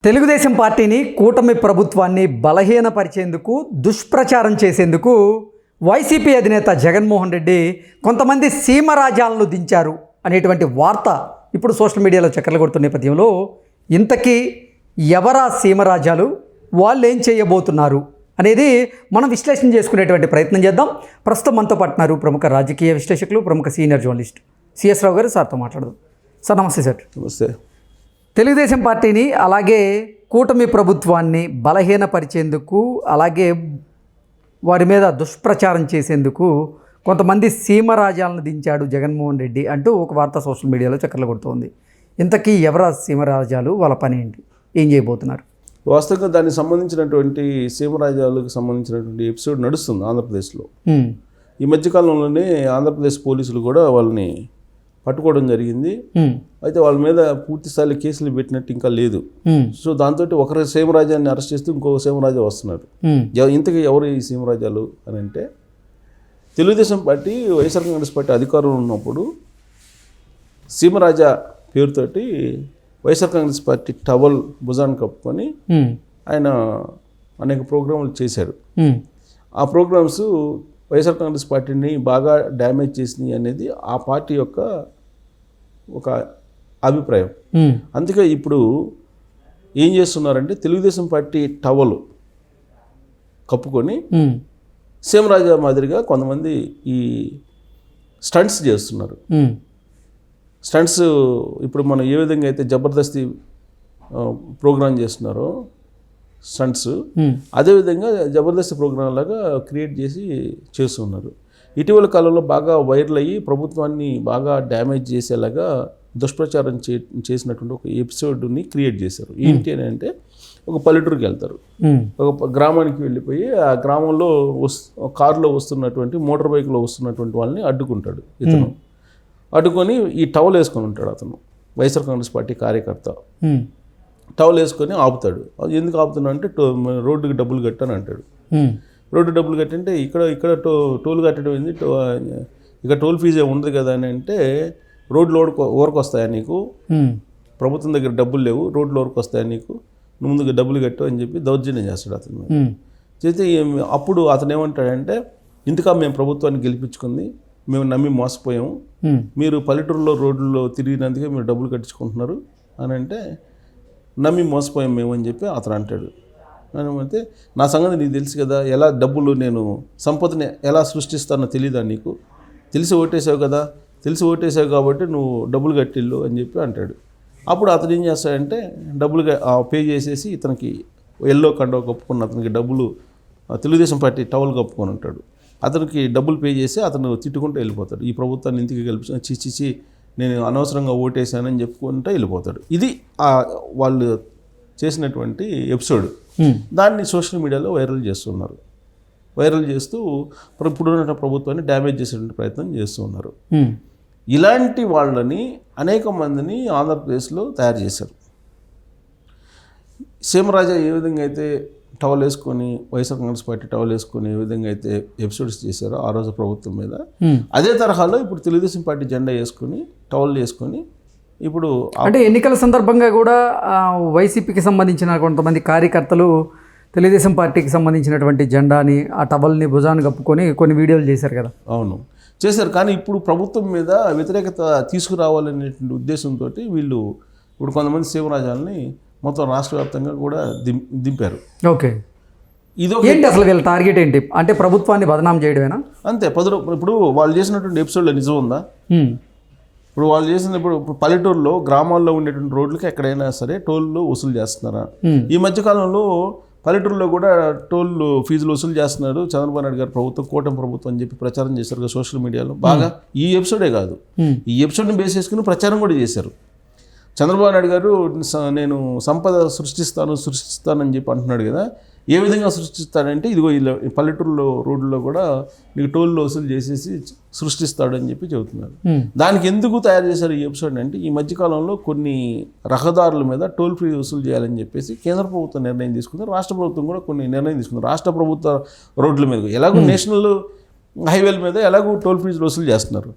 తెలుగుదేశం పార్టీని కూటమి ప్రభుత్వాన్ని బలహీనపరిచేందుకు దుష్ప్రచారం చేసేందుకు వైసీపీ అధినేత జగన్మోహన్ రెడ్డి కొంతమంది సీమరాజాలను దించారు అనేటువంటి వార్త ఇప్పుడు సోషల్ మీడియాలో చక్కర్లు కొడుతున్న నేపథ్యంలో ఇంతకీ ఎవరా సీమరాజాలు, వాళ్ళు ఏం చేయబోతున్నారు అనేది మనం విశ్లేషణ చేసుకునేటువంటి ప్రయత్నం చేద్దాం. ప్రస్తుతం మనతో పాటున్నారు ప్రముఖ రాజకీయ విశ్లేషకులు, ప్రముఖ సీనియర్ జర్నలిస్ట్ సిఎస్ రావు గారు. సార్తో మాట్లాడదాం. సార్ నమస్తే. సార్ నమస్తే. తెలుగుదేశం పార్టీని అలాగే కూటమి ప్రభుత్వాన్ని బలహీనపరిచేందుకు, అలాగే వారి మీద దుష్ప్రచారం చేసేందుకు కొంతమంది సీమరాజాలను దించాడు జగన్మోహన్ రెడ్డి అంటూ ఒక వార్త సోషల్ మీడియాలో చక్కర్లు కొడుతోంది. ఇంతకీ ఎవరా సీమరాజాలు, వాళ్ళ పని ఏంటి, ఏం చేయబోతున్నారు? వాస్తవంగా దానికి సంబంధించినటువంటి సీమరాజాలకు సంబంధించినటువంటి ఎపిసోడ్ నడుస్తుంది ఆంధ్రప్రదేశ్లో. ఈ మధ్యకాలంలోనే ఆంధ్రప్రదేశ్ పోలీసులు కూడా వాళ్ళని పట్టుకోవడం జరిగింది. అయితే వాళ్ళ మీద పూర్తిస్థాయి కేసులు పెట్టినట్టు ఇంకా లేదు. సో దాంతో ఒకరి సీమరాజాన్ని అరెస్ట్ చేస్తూ ఇంకొక సీమరాజా వస్తున్నారు. ఇంతకీ ఎవరు ఈ సీమరాజాలు అని అంటే, తెలుగుదేశం పార్టీ, వైఎస్ఆర్ కాంగ్రెస్ పార్టీ అధికారంలో ఉన్నప్పుడు సీమరాజా పేరుతోటి వైఎస్ఆర్ కాంగ్రెస్ పార్టీ టవల్ భుజాన్ని కప్పుకొని ఆయన అనేక ప్రోగ్రాంలు చేశారు. ఆ ప్రోగ్రామ్స్ వైఎస్ఆర్ కాంగ్రెస్ పార్టీని బాగా డ్యామేజ్ చేసినాయి అనేది ఆ పార్టీ యొక్క ఒక అభిప్రాయం. అందుకే ఇప్పుడు ఏం చేస్తున్నారంటే, తెలుగుదేశం పార్టీ టవల్ కప్పుకొని సీమరాజా మాదిరిగా కొంతమంది ఈ స్టంట్స్ చేస్తున్నారు. స్టంట్స్ ఇప్పుడు మనం ఏ విధంగా అయితే జబర్దస్తి ప్రోగ్రాం చేస్తున్నారో స్టంట్స్, అదేవిధంగా జబర్దస్త్ ప్రోగ్రాం లాగా క్రియేట్ చేసి చేస్తున్నారు. ఇటీవల కాలంలో బాగా వైరల్ అయ్యి ప్రభుత్వాన్ని బాగా డ్యామేజ్ చేసేలాగా దుష్ప్రచారం చేసినటువంటి ఒక ఎపిసోడ్ని క్రియేట్ చేశారు. ఏంటి అని అంటే, ఒక పల్లెటూరుకి వెళ్తారు, ఒక గ్రామానికి వెళ్ళిపోయి ఆ గ్రామంలో కారులో వస్తున్నటువంటి, మోటార్ బైక్లో వస్తున్నటువంటి వాళ్ళని అడ్డుకుంటాడు. ఇతను అడ్డుకొని ఈ టవల్ వేసుకొని ఉంటాడు. అతను వైఎస్ఆర్ కాంగ్రెస్ పార్టీ కార్యకర్త. టవల్ వేసుకొని ఆపుతాడు. ఎందుకు ఆపుతున్నా అంటే, రోడ్డుకి డబ్బులు కట్టని అంటాడు. రోడ్డు డబ్బులు కట్టంటే ఇక్కడ టోల్ కట్టడం ఏంది, ఇక టోల్ ఫీజే ఉండదు కదా అని అంటే, రోడ్లు ఓరకు వస్తాయా నీకు, ప్రభుత్వం దగ్గర డబ్బులు లేవు, రోడ్లు ఓరకు వస్తాయా నీకు, నువ్వు ముందుగా డబ్బులు కట్టు అని చెప్పి దౌర్జన్యం చేస్తాడు అతను. చేస్తే అప్పుడు అతను ఏమంటాడంటే, ఇంతకా మేము ప్రభుత్వాన్ని గెలిపించుకుంది, మేము నమ్మి మోసపోయాము, మీరు పల్లెటూరులో రోడ్లలో తిరిగినందుకే మీరు డబ్బులు కట్టించుకుంటున్నారు అని అంటే, నమ్మి మోసపోయాం మేము అని చెప్పి అతను అంటాడు. అంటే, నా సంగతి నీకు తెలుసు కదా, ఎలా డబ్బులు, నేను సంపదని ఎలా సృష్టిస్తానో తెలీదా నీకు, తెలిసి ఓటేసావు కదా, తెలిసి ఓటేసావు కాబట్టి నువ్వు డబ్బులు కట్టిల్లు అని చెప్పి అంటాడు. అప్పుడు అతను ఏం చేస్తాడంటే, డబ్బులు పే చేసేసి ఇతనికి ఎల్లో కండవ కప్పుకున్న అతనికి డబ్బులు, తెలుగుదేశం పార్టీ టవల్ కప్పుకొని ఉంటాడు, అతనికి డబ్బులు పే చేసి అతను తిట్టుకుంటూ వెళ్ళిపోతాడు. ఈ ప్రభుత్వాన్ని ఇంటికి గెలిపి చిచ్చి నేను అనవసరంగా ఓటేసానని చెప్పుకుంటూ వెళ్ళిపోతాడు. ఇది వాళ్ళు చేసినటువంటి ఎపిసోడ్. దాన్ని సోషల్ మీడియాలో వైరల్ చేస్తున్నారు. వైరల్ చేస్తూ ఇప్పుడున్న ప్రభుత్వాన్ని డ్యామేజ్ చేసేటువంటి ప్రయత్నం చేస్తూ ఉన్నారు. ఇలాంటి వాళ్ళని అనేక మందిని ఆంధ్రప్రదేశ్లో తయారు చేశారు. సీమరాజా ఏ విధంగా అయితే టవల్ వేసుకొని, వైఎస్ఆర్ కాంగ్రెస్ పార్టీ టవల్ వేసుకొని ఏ విధంగా అయితే ఎపిసోడ్స్ చేశారో ఆ రోజు ప్రభుత్వం మీద, అదే తరహాలో ఇప్పుడు తెలుగుదేశం పార్టీ జెండా వేసుకొని, టవల్ వేసుకొని, ఇప్పుడు అంటే ఎన్నికల సందర్భంగా కూడా వైసీపీకి సంబంధించిన కొంతమంది కార్యకర్తలు తెలుగుదేశం పార్టీకి సంబంధించినటువంటి జెండాని, ఆ టవల్ని భుజాన్ని కప్పుకొని కొన్ని వీడియోలు చేశారు కదా. అవును, చేశారు. కానీ ఇప్పుడు ప్రభుత్వం మీద వ్యతిరేకత తీసుకురావాలనేటువంటి ఉద్దేశంతో వీళ్ళు ఇప్పుడు కొంతమంది సీమరాజాలని మొత్తం రాష్ట్ర వ్యాప్తంగా కూడా దింపారు. ఓకే, ఏంటి అసలు వీళ్ళ టార్గెట్ ఏంటి? అంటే ప్రభుత్వాన్ని బదనాం చేయడమేనా? అంతే. ఇప్పుడు వాళ్ళు చేసినటువంటి ఎపిసోడ్లో నిజం ఉందా? ఇప్పుడు వాళ్ళు ఇప్పుడు పల్లెటూరులో, గ్రామాల్లో ఉండేటువంటి రోడ్లకి ఎక్కడైనా సరే టోల్లు వసూలు చేస్తున్నారా? ఈ మధ్యకాలంలో పల్లెటూరులో కూడా టోల్ ఫీజులు వసూలు చేస్తున్నారు చంద్రబాబు నాయుడు గారు ప్రభుత్వం, కూటమి ప్రభుత్వం అని చెప్పి ప్రచారం చేశారు కదా సోషల్ మీడియాలో బాగా. ఈ ఎపిసోడే కాదు, ఈ ఎపిసోడ్ని బేస్ చేసుకుని ప్రచారం కూడా చేశారు. చంద్రబాబు నాయుడు గారు నేను సంపద సృష్టిస్తానని చెప్పి అంటున్నాడు కదా. ఏ విధంగా సృష్టిస్తాడంటే, ఇదిగో ఇలా పల్లెటూరులో రోడ్లలో కూడా నీకు టోల్లో వసూలు చేసేసి సృష్టిస్తాడు అని చెప్పి చెబుతున్నారు. దానికి ఎందుకు తయారు చేశారు ఈ ఎపిసోడ్ అంటే, ఈ మధ్యకాలంలో కొన్ని రహదారుల మీద టోల్ ఫ్రీ వసూలు చేయాలని చెప్పేసి కేంద్ర ప్రభుత్వం నిర్ణయం తీసుకుంది, రాష్ట్ర ప్రభుత్వం కూడా కొన్ని నిర్ణయం తీసుకుంది. రాష్ట్ర ప్రభుత్వ రోడ్ల మీద ఎలాగో నేషనల్ హైవేల మీద ఎలాగో టోల్ ఫీజులు వసూలు చేస్తున్నారు.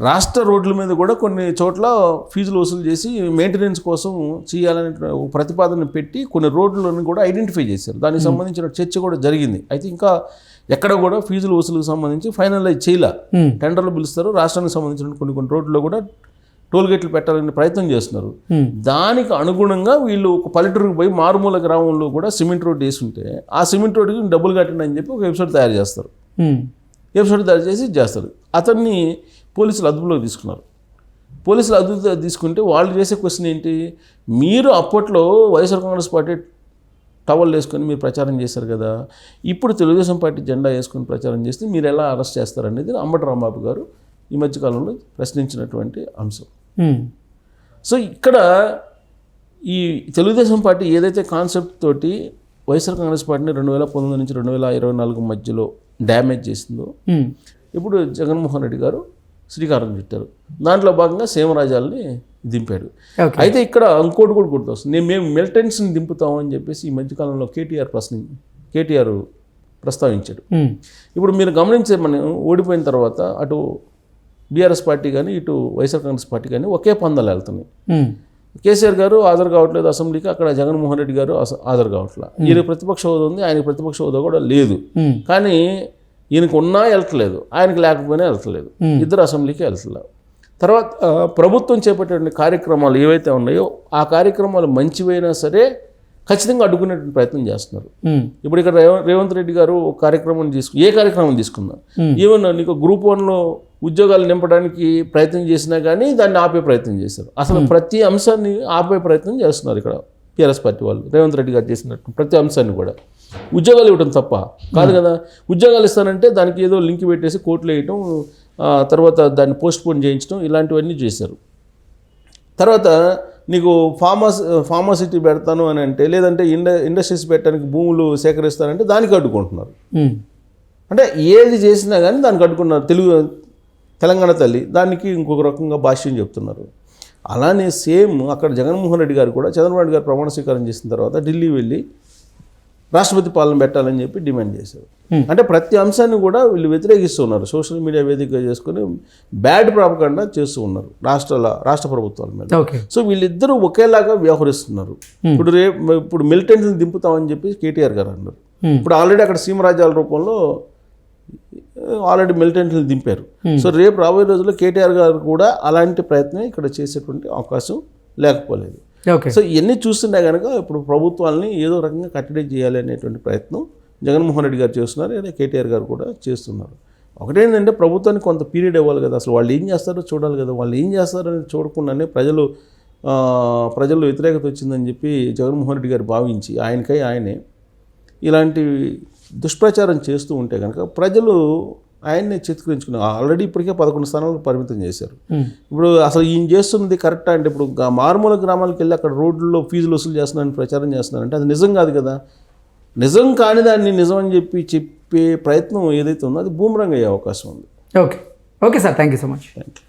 రాష్ట్ర రోడ్ల మీద కూడా కొన్ని చోట్ల ఫీజులు వసూలు చేసి మెయింటెనెన్స్ కోసం చేయాలనే ప్రతిపాదన పెట్టి కొన్ని రోడ్లను కూడా ఐడెంటిఫై చేశారు. దానికి సంబంధించిన చర్చ కూడా జరిగింది. అయితే ఇంకా ఎక్కడ కూడా ఫీజులు వసూలుకు సంబంధించి ఫైనలైజ్ చేయలే. టెండర్లు పిలుస్తారు, రాష్ట్రానికి సంబంధించిన కొన్ని రోడ్లలో కూడా టోల్ గేట్లు పెట్టాలనే ప్రయత్నం చేస్తున్నారు. దానికి అనుగుణంగా వీళ్ళు ఒక పల్లెటూరుకు పోయి మారుమూల గ్రామంలో కూడా సిమెంట్ రోడ్ వేసి ఉంటే ఆ సిమెంట్ రోడ్డుకి డబ్బులు కట్టండి అని చెప్పి ఒక వెబ్సైట్ తయారు చేస్తారు. వెబ్సైట్ తయారు చేసి చేస్తారు. అతన్ని పోలీసులు అదుపులోకి తీసుకున్నారు. పోలీసులు అదుపులో తీసుకుంటే వాళ్ళు చేసే క్వశ్చన్ ఏంటి, మీరు అప్పట్లో వైఎస్ఆర్ కాంగ్రెస్ పార్టీ టవల్ వేసుకొని మీరు ప్రచారం చేశారు కదా, ఇప్పుడు తెలుగుదేశం పార్టీ జెండా వేసుకొని ప్రచారం చేస్తే మీరు ఎలా అరెస్ట్ చేస్తారనేది అంబటి రాంబాబు గారు ఈ మధ్యకాలంలో ప్రశ్నించినటువంటి అంశం. సో ఇక్కడ ఈ తెలుగుదేశం పార్టీ ఏదైతే కాన్సెప్ట్ తోటి వైఎస్ఆర్ కాంగ్రెస్ పార్టీని 2019 నుంచి 2024 మధ్యలో డ్యామేజ్ చేసిందో ఇప్పుడు జగన్మోహన్ రెడ్డి గారు శ్రీకారం చుట్టారు. దాంట్లో భాగంగా సీమరాజాలని దింపాడు. అయితే ఇక్కడ ఇంకోటి కూడా గుర్తొస్తుంది, మేము మిలిటెంట్స్ని దింపుతామని చెప్పేసి ఈ మధ్యకాలంలో కేటీఆర్ ప్రస్తావించాడు. ఇప్పుడు మీరు గమనించే మనం ఓడిపోయిన తర్వాత అటు బీఆర్ఎస్ పార్టీ కానీ ఇటు వైఎస్ఆర్ కాంగ్రెస్ పార్టీ కానీ ఒకే పందాలు వెళ్తున్నాయి. కేసీఆర్ గారు హాజరు కావట్లేదు అసెంబ్లీకి, అక్కడ జగన్మోహన్ రెడ్డి గారు హాజరు కావట్లేదు. ఈయన ప్రతిపక్ష హోదా ఉంది, ఆయనకి ప్రతిపక్ష హోదా కూడా లేదు. కానీ ఈయనకు ఉన్నా వెళ్తలేదు, ఆయనకు లేకపోయినా వెళ్తలేదు. ఇద్దరు అసెంబ్లీకి వెళ్తలేదు. తర్వాత ప్రభుత్వం చేపట్టే కార్యక్రమాలు ఏవైతే ఉన్నాయో ఆ కార్యక్రమాలు మంచివైనా సరే ఖచ్చితంగా అడ్డుకునేటువంటి ప్రయత్నం చేస్తున్నారు. ఇప్పుడు ఇక్కడ రేవంత్ రెడ్డి గారు ఒక కార్యక్రమం ఏ కార్యక్రమం తీసుకుందాం, ఈవెన్ నీకు గ్రూప్ 1లో ఉద్యోగాలు నింపడానికి ప్రయత్నం చేసినా కానీ దాన్ని ఆపే ప్రయత్నం చేశారు. అసలు ప్రతి అంశాన్ని ఆపే ప్రయత్నం చేస్తున్నారు ఇక్కడ టీఆర్ఎస్ పార్టీ వాళ్ళు. రేవంత్ రెడ్డి గారు చేసినట్టు ప్రతి అంశాన్ని కూడా ఉద్యోగాలు ఇవ్వడం తప్ప కాదు కదా. ఉద్యోగాలు ఇస్తానంటే దానికి ఏదో లింక్ పెట్టేసి కోర్టులో వేయటం, తర్వాత దాన్ని పోస్ట్పోన్ చేయించడం, ఇలాంటివన్నీ చేశారు. తర్వాత నీకు ఫార్మాసిటీ పెడతాను అని అంటే, లేదంటే ఇండస్ట్రీస్ పెట్టడానికి భూములు సేకరిస్తానంటే దానికి అడ్డుకుంటున్నారు. అంటే ఏది చేసినా కానీ దానికి అడ్డుకున్నారు. తెలంగాణ తల్లి దానికి ఇంకొక రకంగా భాష్యం చెప్తున్నారు. అలానే సేమ్ అక్కడ జగన్మోహన్ రెడ్డి గారు కూడా చంద్రబాబు నాయుడు గారు ప్రమాణ స్వీకారం చేసిన తర్వాత ఢిల్లీ వెళ్ళి రాష్ట్రపతి పాలన పెట్టాలని చెప్పి డిమాండ్ చేశారు. అంటే ప్రతి అంశాన్ని కూడా వీళ్ళు వ్యతిరేకిస్తున్నారు. సోషల్ మీడియా వేదికగా చేసుకుని బ్యాడ్ ప్రాపగండా చేస్తూ ఉన్నారు రాష్ట్ర ప్రభుత్వాల మీద. సో వీళ్ళిద్దరూ ఒకేలాగా వ్యవహరిస్తున్నారు. ఇప్పుడు మిలిటెంట్ని దింపుతామని చెప్పి కేటీఆర్ గారు అన్నారు. ఇప్పుడు ఆల్రెడీ అక్కడ సీమరాజ్యాల రూపంలో ఆల్రెడీ మిలిటెంట్ని దింపారు. సో రేపు రాబోయే రోజుల్లో కేటీఆర్ గారు కూడా అలాంటి ప్రయత్నం ఇక్కడ చేసేటువంటి అవకాశం లేకపోలేదు. సో ఇవన్నీ చూస్తుంటే కనుక ఇప్పుడు ప్రభుత్వాలని ఏదో రకంగా కట్టడి చేయాలి అనేటువంటి ప్రయత్నం జగన్మోహన్ రెడ్డి గారు చేస్తున్నారు, లేదా కేటీఆర్ గారు కూడా చేస్తున్నారు. ఒకటేంటంటే ప్రభుత్వానికి కొంత పీరియడ్ ఇవ్వాలి కదా, అసలు వాళ్ళు ఏం చేస్తారో చూడాలి కదా. వాళ్ళు ఏం చేస్తారని చూడకుండానే ప్రజల్లో వ్యతిరేకత వచ్చిందని చెప్పి జగన్మోహన్ రెడ్డి గారు భావించి ఆయనే ఇలాంటి దుష్ప్రచారం చేస్తూ ఉంటే కనుక ప్రజలు ఆయన్ని చిత్కరించుకున్నారు. ఆల్రెడీ ఇప్పటికే 11 స్థానాలకు పరిమితం చేశారు. ఇప్పుడు అసలు ఈయన చేస్తున్నది కరెక్టా అంటే, ఇప్పుడు మారుమూల గ్రామాలకు వెళ్ళి అక్కడ రోడ్లలో ఫీజులు వసూలు చేస్తున్నారని ప్రచారం చేస్తున్నారంటే అది నిజం కాదు కదా. నిజం కాని దాన్ని నిజం అని చెప్పే ప్రయత్నం ఏదైతే ఉందో అది బూమరంగ్ అయ్యే అవకాశం ఉంది. Okay sir, thank you so much. Thank you.